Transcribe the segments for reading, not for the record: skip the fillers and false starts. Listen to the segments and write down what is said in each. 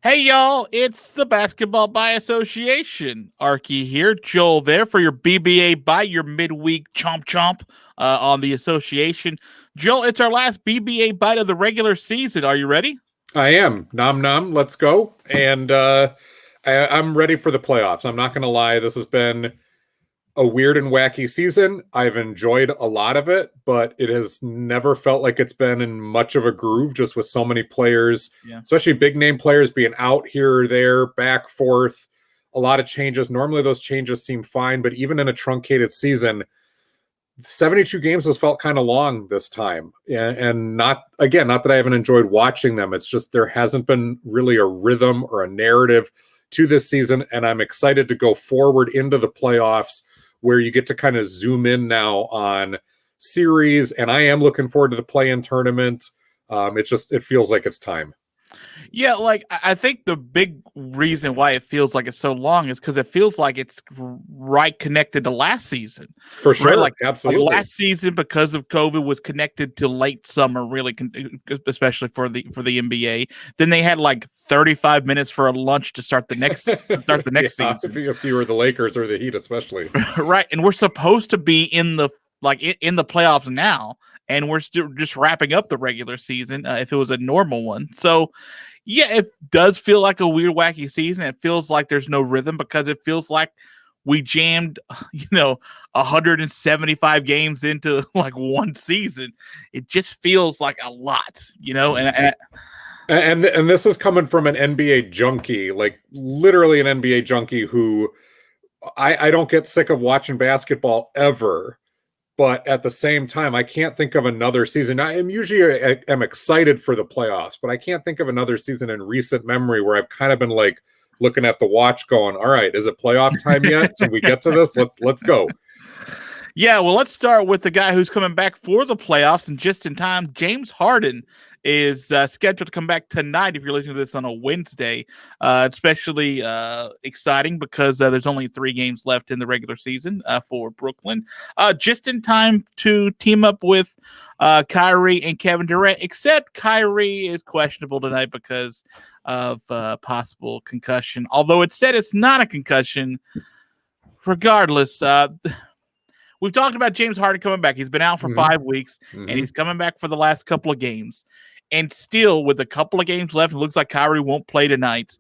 Hey y'all, it's the Basketball by Association. Arky here, Joel there for your BbA Byte, your midweek chomp on the association. Joel, it's our last BbA Byte of the regular season. Are you ready? I am. Nom nom. Let's go. And I'm ready for the playoffs. I'm not going to lie. This has been a weird and wacky season. I've enjoyed a lot of it, but it has never felt like it's been in much of a groove, just with so many players, especially big name players being out here or there, back, forth, a lot of changes. Normally those changes seem fine, but even in a truncated season, 72 games has felt kind of long this time. And not that I haven't enjoyed watching them. It's just there hasn't been really a rhythm or a narrative to this season. And I'm excited to go forward into the playoffs where you get to kind of zoom in now on series. And I am looking forward to the play-in tournament. It feels like it's time. Yeah, like I think the big reason why it feels like it's so long is because it feels like it's right connected to last season. For sure, right? absolutely. Like last season, because of COVID, was connected to late summer, really, especially for the NBA. Then they had like 35 minutes for a lunch to start the next season. If you were the Lakers or the Heat, especially. Right, and we're supposed to be in the playoffs now, and we're still just wrapping up the regular season. If it was a normal one, so. Yeah, it does feel like a weird, wacky season. It feels like there's no rhythm because it feels like we jammed, 175 games into like one season. It just feels like a lot, And this is coming from an NBA junkie, like literally an NBA junkie who I don't get sick of watching basketball ever. But at the same time, I can't think of another season. I'm excited for the playoffs, but I can't think of another season in recent memory where I've kind of been like looking at the watch going, all right, is it playoff time yet? Can we get to this? Let's go. Yeah, well, let's start with the guy who's coming back for the playoffs and just in time. James Harden is scheduled to come back tonight if you're listening to this on a Wednesday. Especially exciting because there's only 3 games left in the regular season for Brooklyn. Just in time to team up with Kyrie and Kevin Durant, except Kyrie is questionable tonight because of possible concussion. Although it said it's not a concussion, regardless, we've talked about James Harden coming back. He's been out for 5 weeks, and he's coming back for the last couple of games. And still, with a couple of games left, it looks like Kyrie won't play tonight.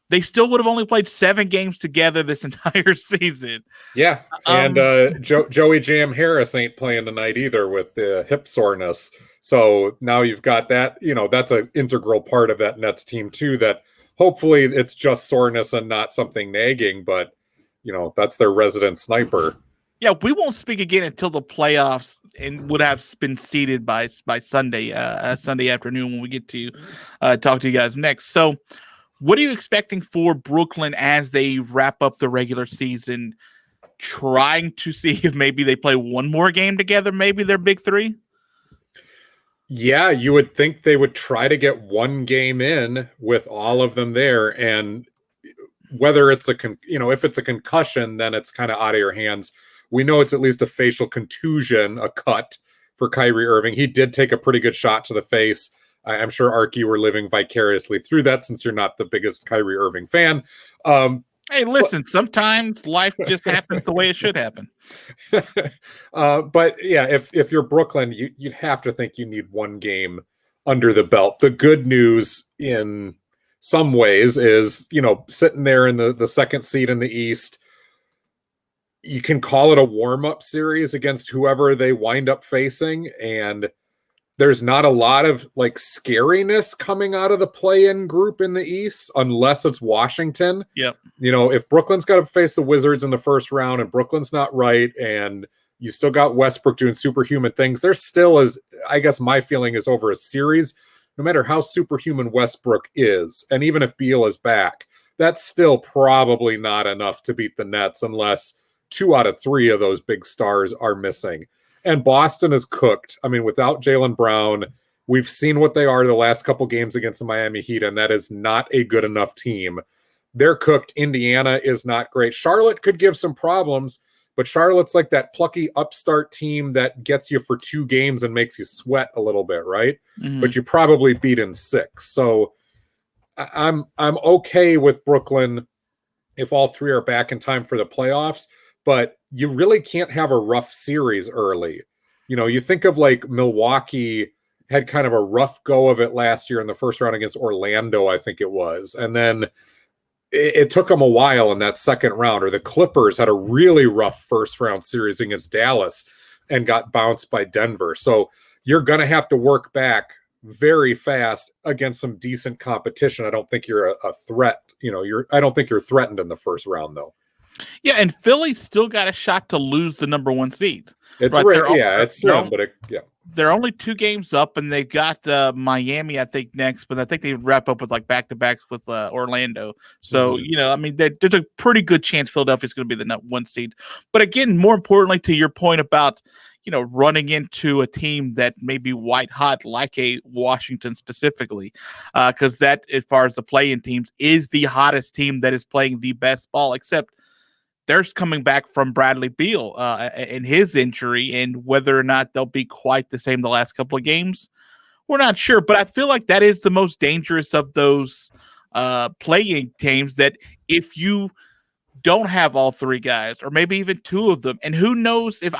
They still would have only played 7 games together this entire season. Yeah, and Joey Jam Harris ain't playing tonight either with the hip soreness. So now you've got that. That's an integral part of that Nets team too. That hopefully it's just soreness and not something nagging. But that's their resident sniper. Yeah, we won't speak again until the playoffs and would have been seeded by Sunday afternoon when we get to talk to you guys next. So what are you expecting for Brooklyn as they wrap up the regular season, trying to see if maybe they play one more game together, maybe their big 3? Yeah, you would think they would try to get one game in with all of them there. And whether it's if it's a concussion, then it's kind of out of your hands. We know it's at least a facial contusion, a cut for Kyrie Irving. He did take a pretty good shot to the face. I'm sure Arky were living vicariously through that since you're not the biggest Kyrie Irving fan. Hey, listen, sometimes life just happens the way it should happen. But yeah, if you're Brooklyn, you'd have to think you need one game under the belt. The good news in some ways is, sitting there in the second seed in the East, you can call it a warm-up series against whoever they wind up facing, and there's not a lot of scariness coming out of the play-in group in the East unless it's Washington. Yep. If Brooklyn's got to face the Wizards in the first round and Brooklyn's not right, and you still got Westbrook doing superhuman things, there still is, I guess my feeling is, over a series, no matter how superhuman Westbrook is, and even if Beal is back, that's still probably not enough to beat the Nets unless 2 out of 3 of those big stars are missing. And Boston is cooked. I mean, without Jaylen Brown, we've seen what they are the last couple games against the Miami Heat, and that is not a good enough team. They're cooked. Indiana is not great. Charlotte could give some problems, but Charlotte's like that plucky upstart team that gets you for 2 games and makes you sweat a little bit, right? But you probably beat in 6. So I'm okay with Brooklyn if all three are back in time for the playoffs, but you really can't have a rough series early. You think of like Milwaukee had kind of a rough go of it last year in the first round against Orlando, I think it was. And then it took them a while in that second round, or the Clippers had a really rough first round series against Dallas and got bounced by Denver. So you're going to have to work back very fast against some decent competition. I don't think you're a threat. I don't think you're threatened in the first round, though. Yeah, and Philly's still got a shot to lose the number one seed. It's right. It's slim, but they're only 2 games up, and they've got Miami, I think, next. But I think they wrap up with like back-to-backs with Orlando. So I mean, there's a pretty good chance Philadelphia's going to be the number 1 seed. But again, more importantly, to your point about running into a team that may be white hot, like a Washington specifically, because that, as far as the play-in teams, is the hottest team that is playing the best ball, except they're coming back from Bradley Beal and his injury, and whether or not they'll be quite the same the last couple of games, we're not sure. But I feel like that is the most dangerous of those play-in teams, that if you don't have all 3 guys, or maybe even 2 of them, and who knows if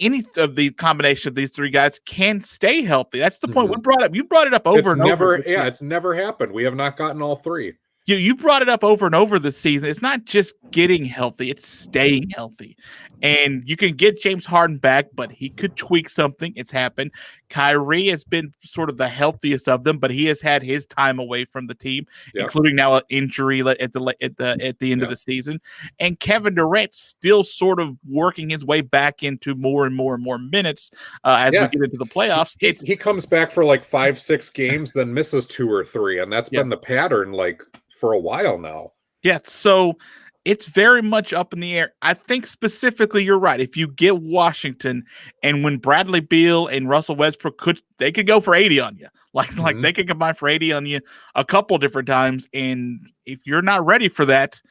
any of the combination of these 3 guys can stay healthy. That's the point we brought up. You brought it up over and over. Yeah, it's never happened. We have not gotten all 3. You brought it up over and over this season. It's not just getting healthy, it's staying healthy. And you can get James Harden back, but he could tweak something. It's happened. Kyrie has been sort of the healthiest of them, but he has had his time away from the team, including now an injury at the end of the season. And Kevin Durant's still sort of working his way back into more and more and more minutes as we get into the playoffs. He comes back for like 5-6 games, then misses 2 or 3, and that's been the pattern like for a while now. Yeah, so it's very much up in the air. I think specifically you're right. If you get Washington, and when Bradley Beal and Russell Westbrook could go for 80 on you. Like they could combine for 80 on you a couple different times. And if you're not ready for that,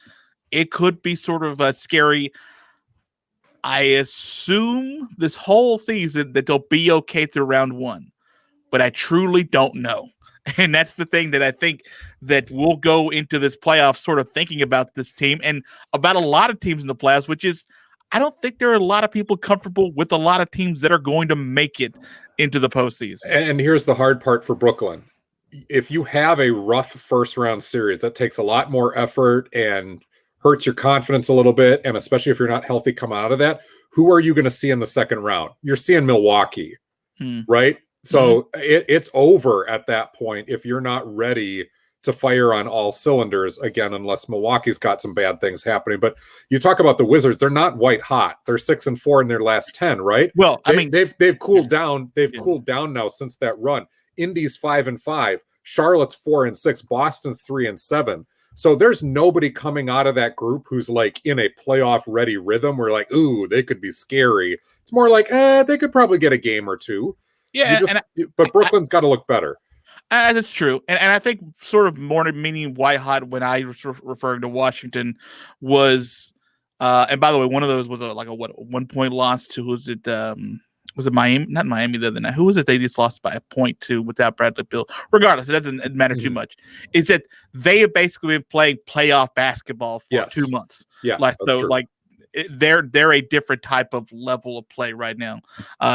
it could be sort of a scary. I assume this whole season that they'll be okay through round 1, but I truly don't know. And that's the thing that I think that we'll go into this playoff sort of thinking about this team and about a lot of teams in the playoffs, which is, I don't think there are a lot of people comfortable with a lot of teams that are going to make it into the postseason. And here's the hard part for Brooklyn. If you have a rough first round series, that takes a lot more effort and hurts your confidence a little bit. And especially if you're not healthy coming out of that, who are you going to see in the second round? You're seeing Milwaukee, right? So it's over at that point if you're not ready to fire on all cylinders again, unless Milwaukee's got some bad things happening. But you talk about the Wizards; they're not white hot. They're 6-4 in their last 10, right? Well, they've cooled down. They've cooled down now since that run. Indy's 5-5, Charlotte's 4-6, Boston's 3-7. So there's nobody coming out of that group who's like in a playoff ready rhythm. We're like, ooh, they could be scary. It's more like, they could probably get a game or 2. Yeah, but Brooklyn's got to look better. That's true. And I think sort of more meaning white hot when I was referring to Washington was, and by the way, one of those was a 1-point loss to, was it Miami? Not Miami the other night. Who was it they just lost by a point to without Bradley Beal? Regardless, it doesn't matter too much. Is that they have basically been playing playoff basketball for 2 months. Yeah, they're a different type of level of play right now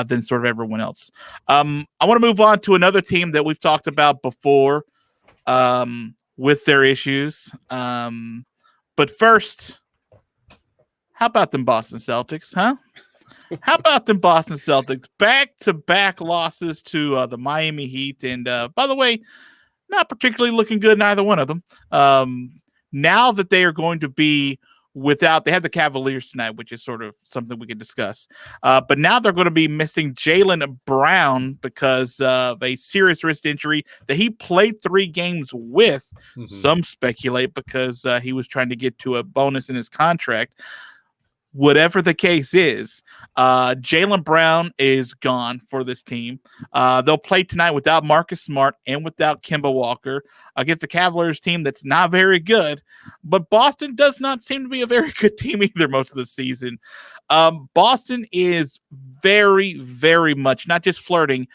than sort of everyone else. I want to move on to another team that we've talked about before with their issues. But first, how about them Boston Celtics, huh? How about them Boston Celtics? Back-to-back losses to the Miami Heat. And by the way, not particularly looking good, neither one of them. Now that they are going to be they have the Cavaliers tonight, which is sort of something we can discuss. But now they're going to be missing Jaylen Brown because of a serious wrist injury that he played 3 games with. Some speculate because he was trying to get to a bonus in his contract. Whatever the case is, Jaylen Brown is gone for this team. They'll play tonight without Marcus Smart and without Kemba Walker against a Cavaliers team that's not very good. But Boston does not seem to be a very good team either most of the season. Boston is very, very much not just flirting,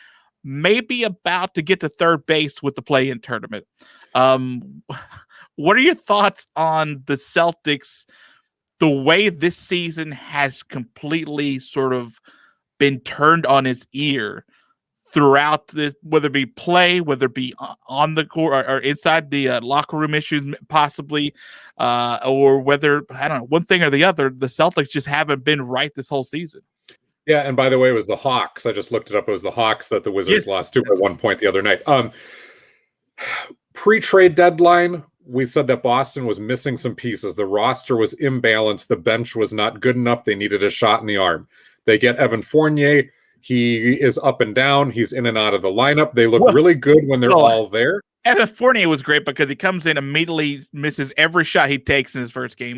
maybe about to get to third base with the play-in tournament. What are your thoughts on the Celtics, the way this season has completely sort of been turned on its ear throughout the, whether it be play, whether it be on the court or inside the locker room issues, possibly, or whether, I don't know, one thing or the other, the Celtics just haven't been right this whole season. Yeah, and by the way, it was the Hawks. I just looked it up. It was the Hawks that the Wizards lost to at one point the other night. Pre-trade deadline, we said that Boston was missing some pieces. The roster was imbalanced. The bench was not good enough. They needed a shot in the arm. They get Evan Fournier. He is up and down. He's in and out of the lineup. They look really good when they're all there. Evan Fournier was great because he comes in, immediately misses every shot he takes in his first game.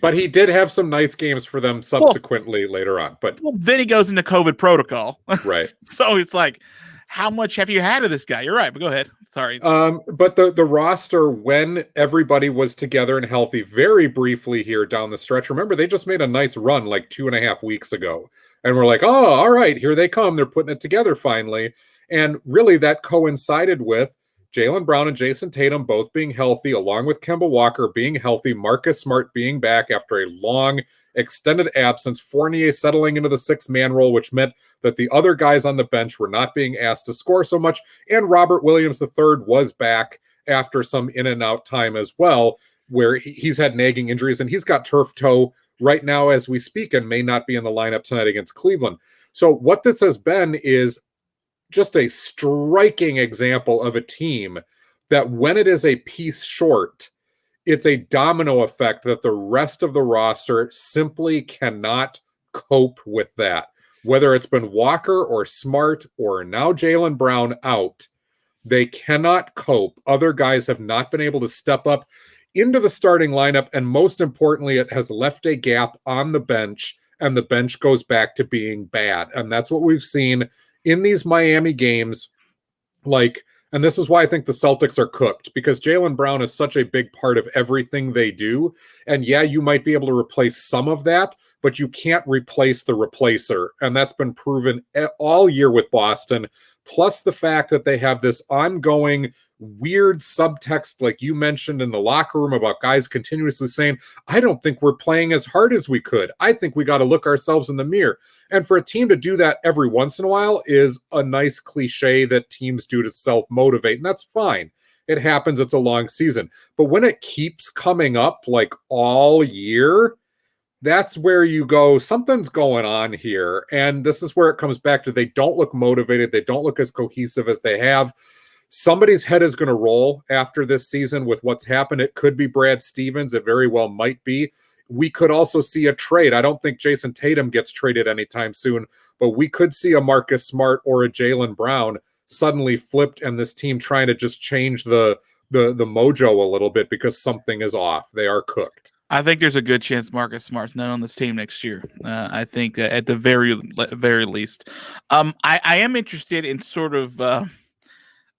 But he did have some nice games for them subsequently later on. But then he goes into COVID protocol. Right. So it's like, how much have you had of this guy? You're right, but go ahead. Sorry. But the roster, when everybody was together and healthy, very briefly here down the stretch, remember, they just made a nice run like 2.5 weeks ago. And we're like, oh, all right, here they come. They're putting it together finally. And really that coincided with Jaylen Brown and Jason Tatum both being healthy, along with Kemba Walker being healthy, Marcus Smart being back after a long, extended absence, Fournier settling into the sixth-man role, which meant that the other guys on the bench were not being asked to score so much, and Robert Williams III was back after some in-and-out time as well, where he's had nagging injuries, and he's got turf toe right now as we speak and may not be in the lineup tonight against Cleveland. So what this has been is just a striking example of a team that when it is a piece short, it's a domino effect that the rest of the roster simply cannot cope with that. Whether it's been Walker or Smart or now Jaylen Brown out, they cannot cope. Other guys have not been able to step up into the starting lineup, and most importantly, it has left a gap on the bench, and the bench goes back to being bad. And that's what we've seen in these Miami games. And this is why I think the Celtics are cooked, because Jaylen Brown is such a big part of everything they do. And yeah, you might be able to replace some of that, but you can't replace the replacer. And that's been proven all year with Boston, plus the fact that they have this ongoing weird subtext, like you mentioned in the locker room, about guys continuously saying, I don't think we're playing as hard as we could. I think we got to look ourselves in the mirror. And for a team to do that every once in a while is a nice cliche that teams do to self-motivate, and that's fine. It happens. It's a long season. But when it keeps coming up like all year, that's where you go, something's going on here. And this is where it comes back to, they don't look motivated. They don't look as cohesive as they have. Somebody's head is going to roll after this season with what's happened. It could be Brad Stevens. It very well might be. We could also see a trade. I don't think Jason Tatum gets traded anytime soon, but we could see a Marcus Smart or a Jaylen Brown suddenly flipped, and this team trying to just change the mojo a little bit because something is off. They are cooked. I think there's a good chance Marcus Smart's not on this team next year. I think at the very least. I am interested in sort of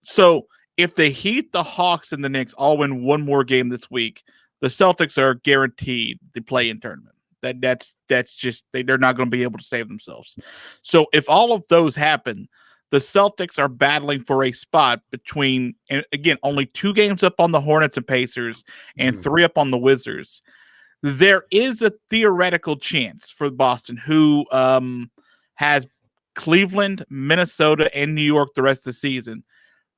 so if the Heat, the Hawks, and the Knicks all win one more game this week, the Celtics are guaranteed the play-in tournament. That's just they're not going to be able to save themselves. So if all of those happen, the Celtics are battling for a spot between, and again, only 2 games up on the Hornets and Pacers and 3 up on the Wizards. There is a theoretical chance for Boston, who has Cleveland, Minnesota, and New York the rest of the season.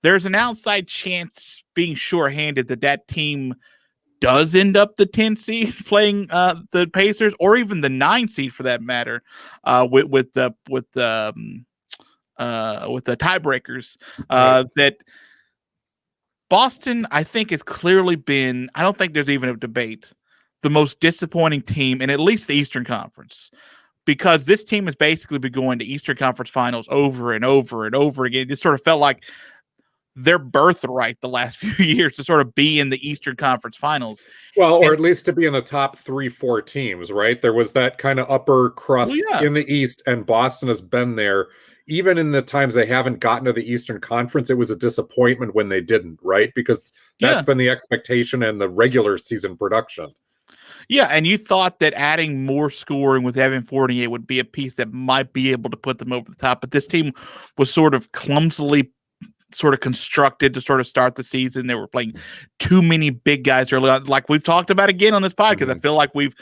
There's an outside chance, being sure-handed, that team does end up the 10 seed playing the Pacers, or even the 9 seed for that matter, with the tiebreakers. Right. That Boston, I think, has clearly been, I don't think there's even a debate, the most disappointing team in at least the Eastern Conference, because this team has basically been going to Eastern Conference finals over and over and over again. It just sort of felt like their birthright the last few years to sort of be in the Eastern Conference finals. Well, or at least to be in the top 3-4 teams, right? There was that kind of upper crust in the East, and Boston has been there. Even in the times they haven't gotten to the Eastern Conference, it was a disappointment when they didn't, right? Because that's been the expectation and the regular season production. Yeah, and you thought that adding more scoring with Evan Fournier would be a piece that might be able to put them over the top, but this team was sort of clumsily constructed to sort of start the season. They were playing too many big guys early on. Like we've talked about again on this podcast, I feel like we've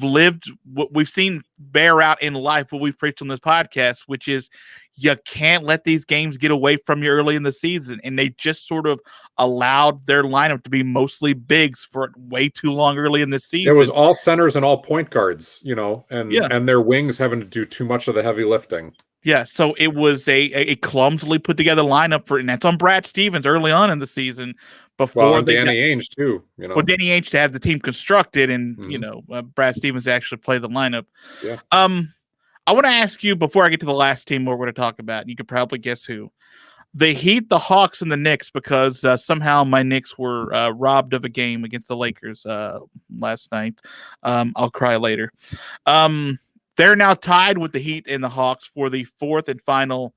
lived what we've seen bear out in life, what we've preached on this podcast, which is you can't let these games get away from you early in the season. And they just sort of allowed their lineup to be mostly bigs for way too long early in the season. It was all centers and all point guards, and their wings having to do too much of the heavy lifting. Yeah, so it was a clumsily put together lineup and that's on Brad Stevens early on in the season. Before Danny Ainge too, Well, Danny Ainge to have the team constructed and Brad Stevens to actually play the lineup. Yeah. I want to ask you before I get to the last team we're going to talk about. You could probably guess who. The Heat, the Hawks, and the Knicks because somehow my Knicks were robbed of a game against the Lakers last night. I'll cry later. They're now tied with the Heat and the Hawks for the fourth and final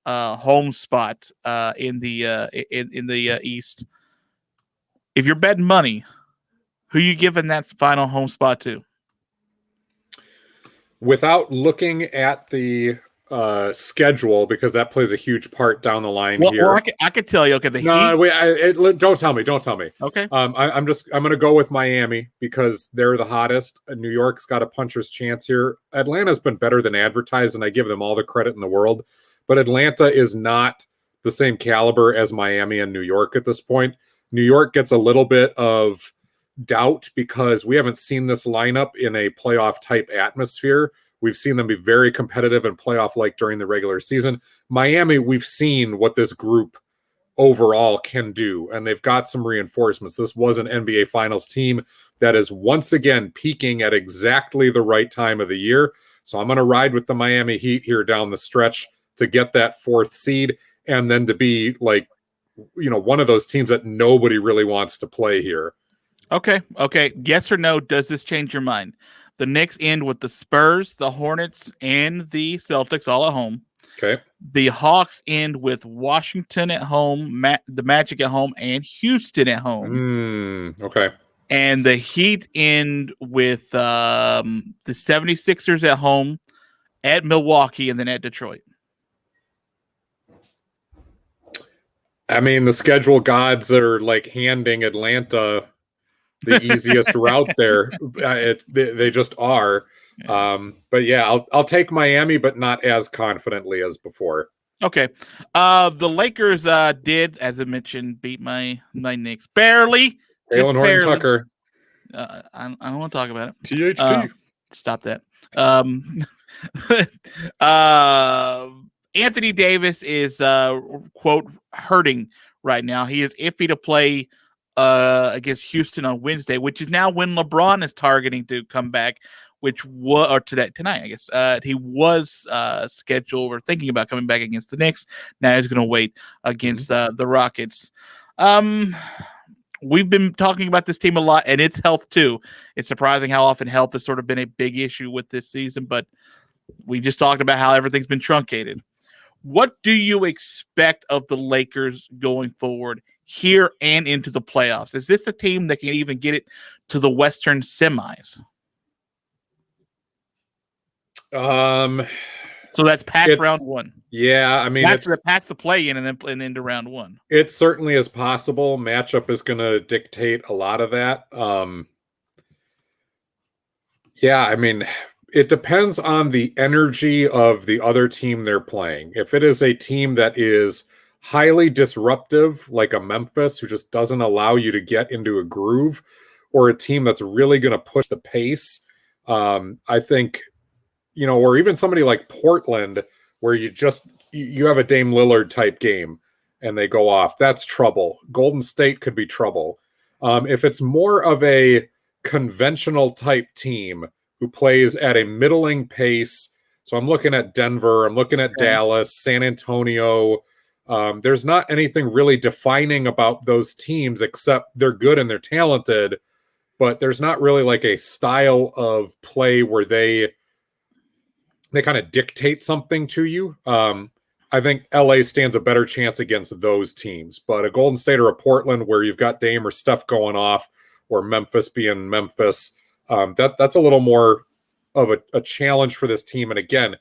home spot in the East. If you're betting money, who you giving that final home spot to? Without looking at the schedule, because that plays a huge part down the line here. Well, I could tell you. Okay, the Heat. Don't tell me. Okay. I'm going to go with Miami because they're the hottest. New York's got a puncher's chance here. Atlanta's been better than advertised, and I give them all the credit in the world. But Atlanta is not the same caliber as Miami and New York at this point. New York gets a little bit of doubt because we haven't seen this lineup in a playoff type atmosphere. We've seen them be very competitive and playoff-like during the regular season. Miami, we've seen what this group overall can do, and they've got some reinforcements. This was an NBA Finals team that is once again peaking at exactly the right time of the year. So I'm going to ride with the Miami Heat here down the stretch to get that fourth seed and then to be one of those teams that nobody really wants to play here. Okay. Yes or no, does this change your mind? The Knicks end with the Spurs, the Hornets, and the Celtics all at home. Okay. The Hawks end with Washington at home, the Magic at home, and Houston at home. Okay. And the Heat end with the 76ers at home, at Milwaukee, and then at Detroit. I mean, the schedule gods are handing Atlanta the easiest route there. They just are. But yeah, I'll take Miami, but not as confidently as before. Okay. The Lakers did, as I mentioned, beat my Knicks barely. Jaylen Horton Tucker. I don't want to talk about it. THT. Stop that. Anthony Davis is quote hurting right now. He is iffy to play against Houston on Wednesday, which is now when LeBron is targeting to come back, which was tonight, I guess. He was scheduled or thinking about coming back against the Knicks. Now he's going to wait against the Rockets. We've been talking about this team a lot, and its health too. It's surprising how often health has sort of been a big issue with this season, but we just talked about how everything's been truncated. What do you expect of the Lakers going forward here and into the playoffs? Is this a team that can even get it to the Western semis? So that's past round one. Yeah, I mean, that's past the play-in and then into round one. It certainly is possible. Matchup is going to dictate a lot of that. Yeah, I mean, it depends on the energy of the other team they're playing. If it is a team that is highly disruptive, like a Memphis, who just doesn't allow you to get into a groove, or a team that's really going to push the pace, I think, or even somebody like Portland, where you have a Dame Lillard type game and they go off, that's trouble. Golden State could be trouble. If it's more of a conventional type team who plays at a middling pace, so I'm looking at Denver, I'm looking at Dallas, San Antonio. There's not anything really defining about those teams except they're good and they're talented, but there's not really a style of play where they kind of dictate something to you. I think LA stands a better chance against those teams, but a Golden State or a Portland where you've got Dame or Steph going off, or Memphis being Memphis. That's a little more of a challenge for this team. And again,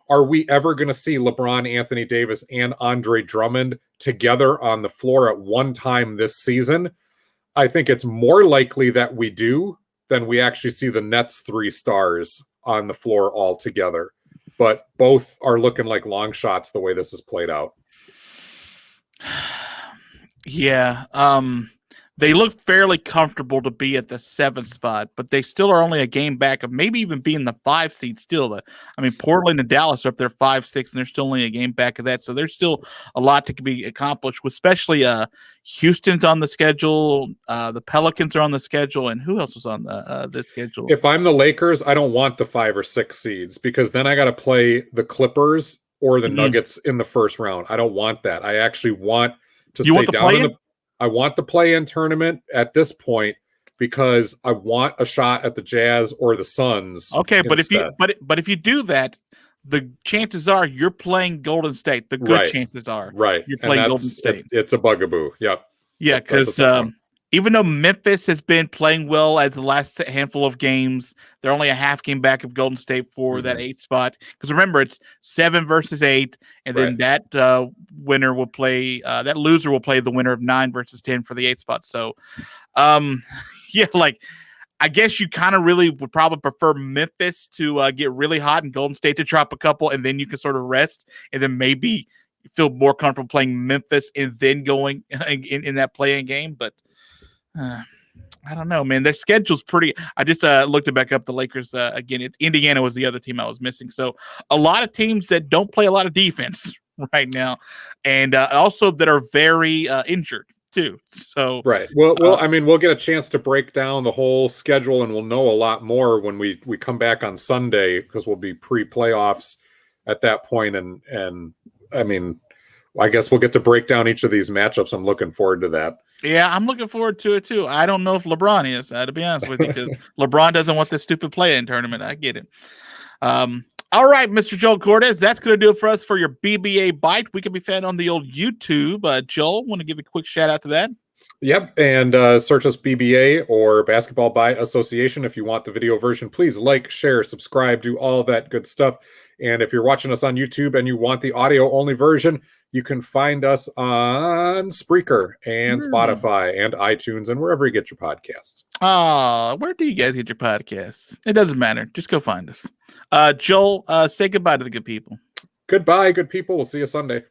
are we ever going to see LeBron, Anthony Davis, and Andre Drummond together on the floor at one time this season? I think it's more likely that we do than we actually see the Nets 3 stars on the floor all together. But both are looking like long shots the way this is played out. Yeah. They look fairly comfortable to be at the 7th spot, but they still are only a game back of maybe even being the 5 seed still. Portland and Dallas are up there 5-6, and they're still only a game back of that. So there's still a lot to be accomplished, especially Houston's on the schedule. The Pelicans are on the schedule, and who else was on the schedule? If I'm the Lakers, I don't want the 5 or 6 seeds because then I got to play the Clippers or the Nuggets in the first round. I don't want that. I actually want to stay down in the I want the play-in tournament at this point because I want a shot at the Jazz or the Suns. Okay, but if you do that, the chances are you're playing Golden State. The good chances are you're playing Golden State. It's a bugaboo. Yep. Yeah, because even though Memphis has been playing well as the last handful of games, they're only a half game back of Golden State for that 8th spot. Because remember, it's 7 versus 8, and then that winner will play. That loser will play the winner of 9 versus 10 for the 8th spot. So, I guess you kind of really would probably prefer Memphis to get really hot and Golden State to drop a couple, and then you can sort of rest, and then maybe feel more comfortable playing Memphis and then going in that play-in game, but. I don't know, man. Their schedule's pretty. I just looked it back up. The Lakers again. Indiana was the other team I was missing. So a lot of teams that don't play a lot of defense right now, and also that are very injured too. So Well, we'll get a chance to break down the whole schedule, and we'll know a lot more when we come back on Sunday because we'll be pre-playoffs at that point. And I guess we'll get to break down each of these matchups. I'm looking forward to that. Yeah, I'm looking forward to it too. I don't know if LeBron is, to be honest with you, because LeBron doesn't want this stupid play-in tournament. I get it. All right, Mr. Joel Cortez, that's going to do it for us for your BbA Byte. We can be found on the old YouTube. Joel, want to give a quick shout out to that? Yep, and search us BbA or Basketball by Association if you want the video version. Please like, share, subscribe, do all that good stuff. And if you're watching us on YouTube and you want the audio-only version, you can find us on Spreaker and Spotify and iTunes and wherever you get your podcasts. Where do you guys get your podcasts? It doesn't matter. Just go find us. Joel, say goodbye to the good people. Goodbye, good people. We'll see you Sunday.